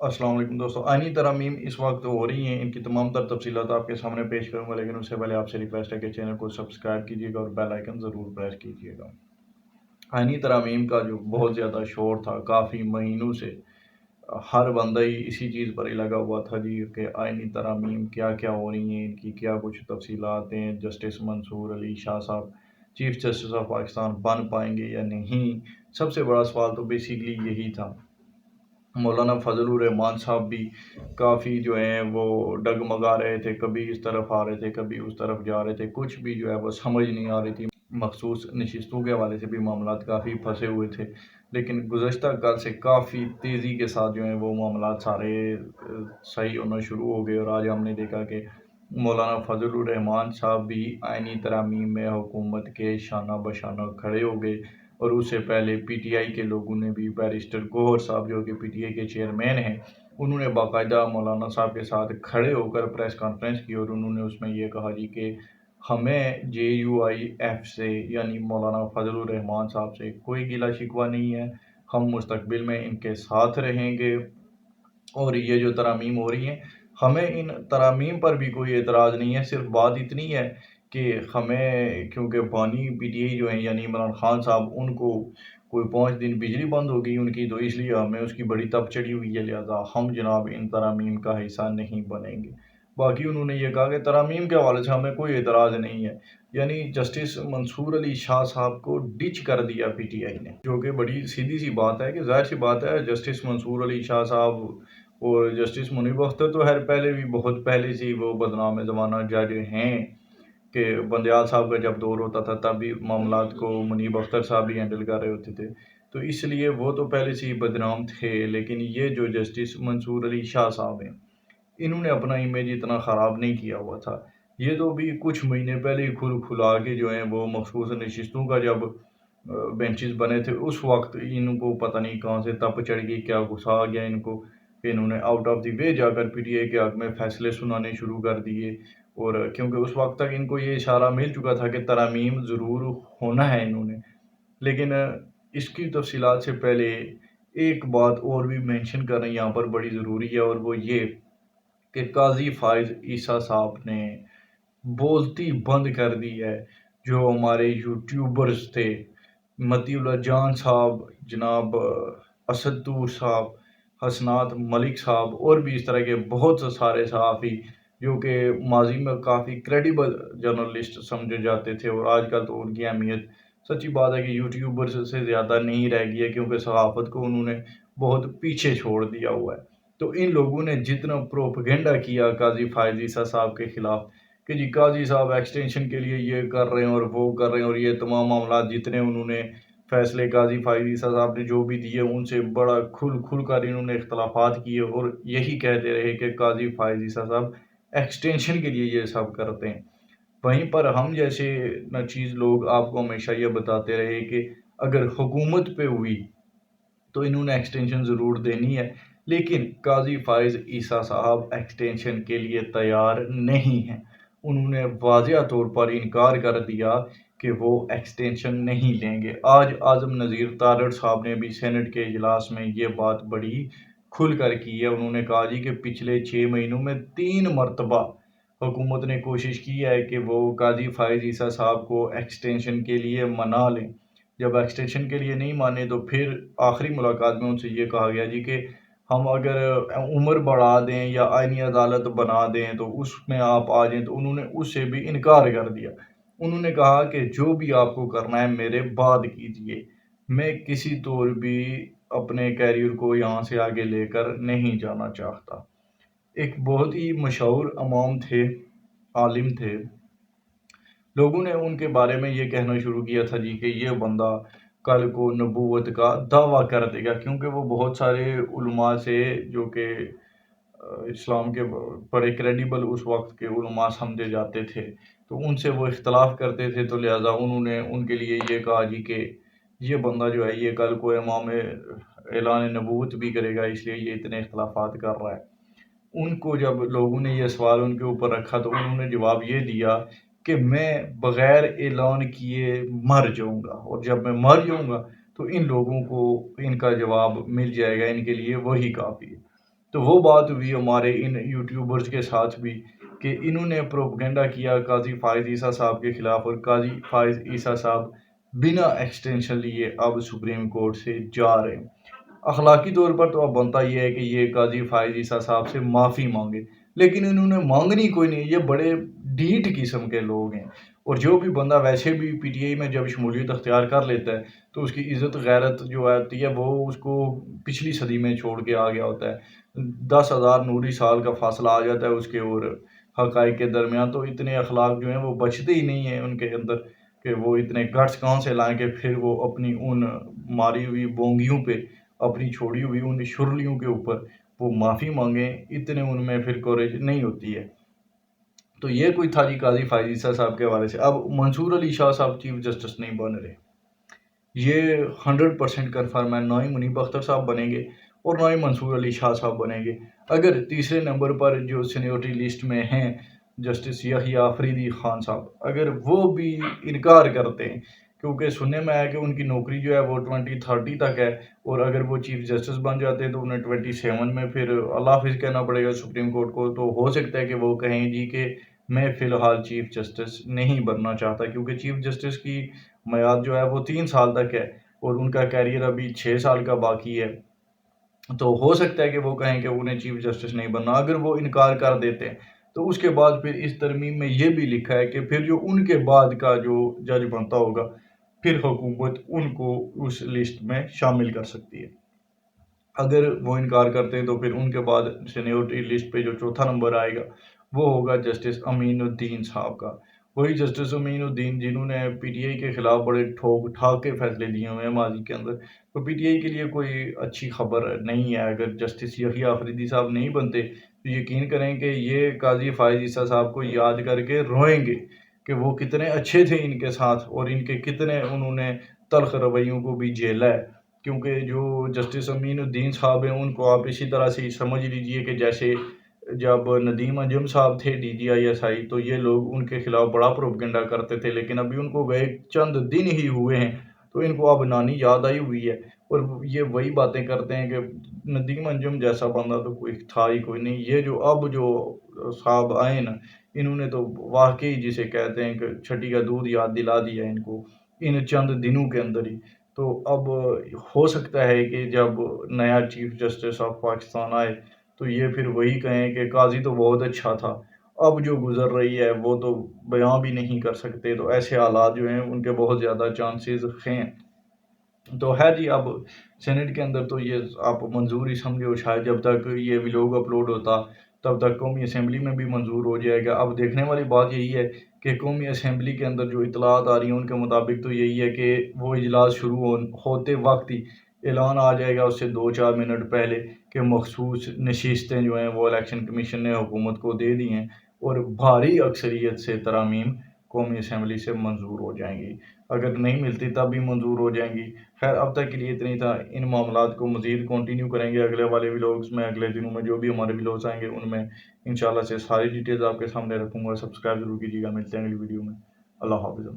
अस्सलाम वालेकुम दोस्तों, आइनी तरमीम इस वक्त हो रही हैं। इनकी तमाम तर तफसीलात आपके सामने पेश करूंगा, लेकिन उससे पहले आपसे रिक्वेस्ट है कि चैनल को सब्सक्राइब कीजिएगा और बेल आइकन ज़रूर प्रेस कीजिएगा। आइनी तरमीम का जो बहुत ज़्यादा शोर था काफ़ी महीनों से, हर बंदा ही इसी चीज़ पर ही लगा हुआ था जी कि आइनी तरमीम क्या क्या हो रही हैं, इनकी क्या कुछ तफसीलात हैं, जस्टिस मंसूर अली शाह साहब चीफ जस्टिस ऑफ पाकिस्तान बन पाएंगे या नहीं। सबसे बड़ा सवाल तो बेसिकली यही था। मौलाना फजलुर रहमान साहब भी काफ़ी जो हैं वो डगमगा रहे थे, कभी इस तरफ आ रहे थे, कभी उस तरफ जा रहे थे, कुछ भी जो है वो समझ नहीं आ रही थी। मखसूस नशिस्तों के हवाले से भी मामलात काफ़ी फंसे हुए थे, लेकिन गुज़श्ता कल से काफ़ी तेज़ी के साथ जो है वो मामलात सारे सही होना शुरू हो गए और आज हमने देखा कि मौलाना फजलुर रहमान साहब भी आइनी तरामीम में हुकूमत के शाना बशाना खड़े हो गए। और उससे पहले पीटीआई के लोगों ने भी बैरिस्टर गौहर साहब जो कि पीटीआई के चेयरमैन हैं, उन्होंने बाकायदा मौलाना साहब के साथ खड़े होकर प्रेस कॉन्फ्रेंस की और उन्होंने उसमें ये कहा जी कि हमें JUIF से यानी मौलाना फजलुर रहमान साहब से कोई गिला शिकवा नहीं है, हम मुस्तकबिल में इनके साथ रहेंगे। और ये जो तरामीम हो रही हैं, हमें इन तरामीम पर भी कोई एतराज़ नहीं है, सिर्फ बात इतनी है कि हमें क्योंकि बानी पीटीआई जो हैं यानी इमरान खान साहब, उनको कोई 5 दिन बिजली बंद हो गई उनकी, तो इसलिए हमें उसकी बड़ी तप चढ़ी हुई है, लिहाजा हम जनाब इन तरामीम का हिस्सा नहीं बनेंगे। बाकी उन्होंने ये कहा कि तरामीम के हवाले से हमें कोई एतराज़ नहीं है, यानी जस्टिस मंसूर अली शाह साहब को डिच कर दिया पीटीआई ने, जो कि बड़ी सीधी सी बात है कि ज़ाहिर सी बात है जस्टिस मंसूर अली शाह साहब और जस्टिस मुनीब अख्तर तो खैर पहले भी बहुत पहले से ही वो बदनाम ज़माना जज हैं कि बंदयाल साहब का जब दौर होता था तब भी मामलात को मुनीब अख्तर साहब ही हैंडल कर रहे होते थे, तो इसलिए वो तो पहले से ही बदनाम थे। लेकिन ये जो जस्टिस मंसूर अली शाह साहब हैं, इन्होंने अपना इमेज इतना ख़राब नहीं किया हुआ था। ये तो भी कुछ महीने पहले ही खुल खुला के जो हैं वो मखसूस नशिस्तों का जब बेंचेस बने थे, उस वक्त इनको पता नहीं कहाँ से तप चढ़ गई, क्या गुस्सा आ गया इनको कि इन्होंने आउट ऑफ द वे जाकर पीटीआई के हक में फैसले सुनाने शुरू कर दिए। और क्योंकि उस वक्त तक इनको ये इशारा मिल चुका था कि तरमीम ज़रूर होना है इन्होंने, लेकिन इसकी तफसीलात से पहले एक बात और भी मेंशन करना यहाँ पर बड़ी ज़रूरी है, और वो ये कि काजी फाइज ईसा साहब ने बोलती बंद कर दी है। जो हमारे यूट्यूबर्स थे, मतीउल्लाह जान साहब, जनाब असदूर साहब, हसनात मलिक साहब और भी इस तरह के बहुत सारे सहाफ़ी जो कि माजी में काफ़ी क्रेडिबल जर्नलिस्ट समझे जाते थे, और आजकल तो उनकी अहमियत सच्ची बात है कि यूट्यूबर्स से ज़्यादा नहीं रह गई है, क्योंकि सहाफ़त को उन्होंने बहुत पीछे छोड़ दिया हुआ है। तो इन लोगों ने जितना प्रोपेगेंडा किया काजी फायद ईसा साहब के खिलाफ कि जी काजी साहब एक्सटेंशन के लिए ये कर रहे हैं और वो कर रहे हैं, और ये तमाम मामला जितने उन्होंने फैसले काजी फायद ईसा साहब ने जो भी दिए उनसे बड़ा खुल कर इन्होंने इख्तलाफात किए और यही कहते रहे कि काजी फायद ईसा साहब एक्सटेंशन के लिए ये सब करते हैं। वहीं पर हम जैसे नाचीज़ लोग आपको हमेशा ये बताते रहे कि अगर हुकूमत पे हुई तो इन्होंने एक्सटेंशन ज़रूर देनी है, लेकिन काजी फाइज ईसा साहब एक्सटेंशन के लिए तैयार नहीं हैं। उन्होंने वाज़िया तौर पर इनकार कर दिया कि वो एक्सटेंशन नहीं लेंगे। आज आज़म नज़ीर तारड़ साहब ने भी सेनेट के इजलास में ये बात बड़ी खुल कर की है। उन्होंने कहा जी कि पिछले 6 महीनों में 3 मरतबा हुकूमत ने कोशिश की है कि वो काजी फाइज ईसा साहब को एक्सटेंशन के लिए मना लें। जब एक्सटेंशन के लिए नहीं माने तो फिर आखिरी मुलाकात में उनसे ये कहा गया जी कि हम अगर उम्र बढ़ा दें या आईनी अदालत बना दें तो उसमें आप आ जाएं, तो उन्होंने उससे भी इनकार कर दिया। उन्होंने कहा कि जो भी आपको करना है मेरे बाद कीजिए, मैं किसी तौर भी अपने कैरियर को यहाँ से आगे लेकर नहीं जाना चाहता। एक बहुत ही मशहूर इमाम थे, आलिम थे, लोगों ने उनके बारे में ये कहना शुरू किया था जी कि ये बंदा कल को नबूवत का दावा कर देगा, क्योंकि वो बहुत सारे उलमा से जो कि इस्लाम के बड़े क्रेडिबल उस वक्त के उलमा समझे जाते थे, तो उनसे वो इख्तलाफ करते थे, तो लिहाजा उन्होंने उनके लिए ये कहा जी कि ये बंदा जो है ये कल को इमाम ऐलान नबूवत भी करेगा, इसलिए ये इतने इख्तलाफात कर रहा है। उनको जब लोगों ने ये सवाल उनके ऊपर रखा तो उन्होंने जवाब ये दिया कि मैं बग़ैर ऐलान किए मर जाऊँगा, और जब मैं मर जाऊँगा तो इन लोगों को इनका जवाब मिल जाएगा, इनके लिए वही काफ़ी है। तो वो बात हुई हमारे इन यूट्यूबर्स के साथ भी कि इन्होंने प्रोपगेंडा किया काजी फायज ईसा साहब के खिलाफ, और काजी फायज ईसा साहब बिना एक्सटेंशन लिए अब सुप्रीम कोर्ट से जा रहे हैं। अखलाकी तौर पर तो अब बनता ये है कि ये काजी फायज ईसा साहब से माफ़ी मांगे, लेकिन इन्होंने मांगनी कोई नहीं। ये बड़े ढीठ किस्म के लोग हैं, और जो भी बंदा वैसे भी पीटीआई में जब शमूलियत अख्तियार कर लेता है तो उसकी इज़्ज़त गैरत जो आती है वो उसको पिछली सदी में छोड़ के आ गया होता है। 10,000 नूरी साल का फासला आ जाता है उसके और हक़ाइक़ के दरमियान, तो इतने अखलाक जो हैं वो बचते ही नहीं हैं उनके अंदर कि वो इतने गट्स कहाँ से लाएँ कि फिर वो अपनी उन मारी हुई बोंगियों पे, अपनी छोड़ी हुई उन शुरलियों के ऊपर वो माफ़ी मांगें। इतने उनमें फिर करेज नहीं होती है। तो ये कोई था जी काजी फायज ईसा साहब के हवाले से। अब मंसूर अली शाह साहब चीफ जस्टिस नहीं बन रहे, ये 100% कन्फर्म है। ना ही मुनीब अख्तर साहब बनेंगे और ना ही मंसूर अली शाह साहब बनेंगे। अगर तीसरे नंबर पर जो सीनियरिटी लिस्ट में हैं जस्टिस यहिया अफरीदी खान साहब, अगर वो भी इनकार करते हैं, क्योंकि सुनने में आया कि उनकी नौकरी जो है वो 2030 तक है, और अगर वो चीफ जस्टिस बन जाते हैं तो उन्हें 27 में फिर अल्लाह हाफिज़ कहना पड़ेगा सुप्रीम कोर्ट को। तो हो सकता है कि वो कहें जी कि मैं फ़िलहाल चीफ जस्टिस नहीं बनना चाहता, क्योंकि चीफ जस्टिस की मियाद जो है वो 3 साल तक है और उनका कैरियर अभी 6 साल का बाकी है। तो हो सकता है कि वो कहें कि उन्हें चीफ जस्टिस नहीं बनना। अगर वो इनकार कर देते हैं तो उसके बाद फिर इस तरमीम में ये भी लिखा है कि फिर जो उनके बाद का जो जज बनता होगा, फिर हुकूमत उनको उस लिस्ट में शामिल कर सकती है। अगर वो इनकार करते हैं तो फिर उनके बाद सीनियरिटी लिस्ट पे जो चौथा नंबर आएगा वो होगा जस्टिस अमीनुद्दीन साहब का। वही जस्टिस अमीनुद्दीन जिन्होंने पीटीआई के खिलाफ बड़े ठोक ठाक के फैसले दिए हुए हैं माजी के अंदर। तो पीटीआई के लिए कोई अच्छी खबर नहीं है। अगर जस्टिस यहिया अफरीदी साहब नहीं बनते तो यकीन करें कि ये काजी फायज ईसा साहब को याद करके रोएंगे कि वो कितने अच्छे थे इनके साथ, और इनके कितने उन्होंने तल्ख रवैयों को भी झेला है। क्योंकि जो जस्टिस अमीनुद्दीन साहब हैं उनको आप इसी तरह से ही समझ लीजिए कि जैसे जब नदीम अंजुम साहब थे डीजीआईएसआई, तो ये लोग उनके खिलाफ बड़ा प्रोपगेंडा करते थे, लेकिन अभी उनको गए चंद दिन ही हुए हैं तो इनको अब नानी याद आई हुई है, और ये वही बातें करते हैं कि नदीम अंजुम जैसा बंदा तो कोई था ही कोई नहीं। ये जो अब जो साहब आए ना, इन्होंने तो वाकई जिसे कहते हैं कि छठी का दूध याद दिला दिया इनको इन चंद दिनों के अंदर ही। तो अब हो सकता है कि जब नया चीफ जस्टिस ऑफ पाकिस्तान आए तो ये फिर वही कहें कि काजी तो बहुत अच्छा था, अब जो गुजर रही है वो तो बयां भी नहीं कर सकते। तो ऐसे हालात जो हैं उनके बहुत ज़्यादा चांसेस हैं। तो है जी, अब सेनेट के अंदर तो ये आप मंजूर ही समझो, शायद जब तक ये व्लॉग अपलोड होता तब तक कौमी असम्बली में भी मंजूर हो जाएगा। अब देखने वाली बात यही है कि कौमी असम्बली के अंदर जो इतलात आ रही हैं उनके मुताबिक तो यही है कि वो इजलास शुरू होते वक्त ही ऐलान आ जाएगा उससे 2-4 मिनट पहले कि मखसूस नशिस्तें जो हैं वो इलेक्शन कमीशन ने हुकूमत को दे दी हैं, और भारी अक्सरियत से तरामीम कौमी असम्बली से मंजूर हो जाएंगी। अगर नहीं मिलती तब भी मंजूर हो जाएंगी। खैर, अब तक के लिए इतना ही था। इन मामलात को मज़ीद कंटिन्यू करेंगे अगले वाले व्लॉग्स में। अगले दिनों में जो भी हमारे व्लॉग्स आएंगे उनमें इंशाल्लाह से सारी डिटेल्स आपके सामने रखूँगा। सब्सक्राइब ज़रूर कीजिएगा। मिलते हैं अगली वीडियो में। अल्लाह हाफ़िज़।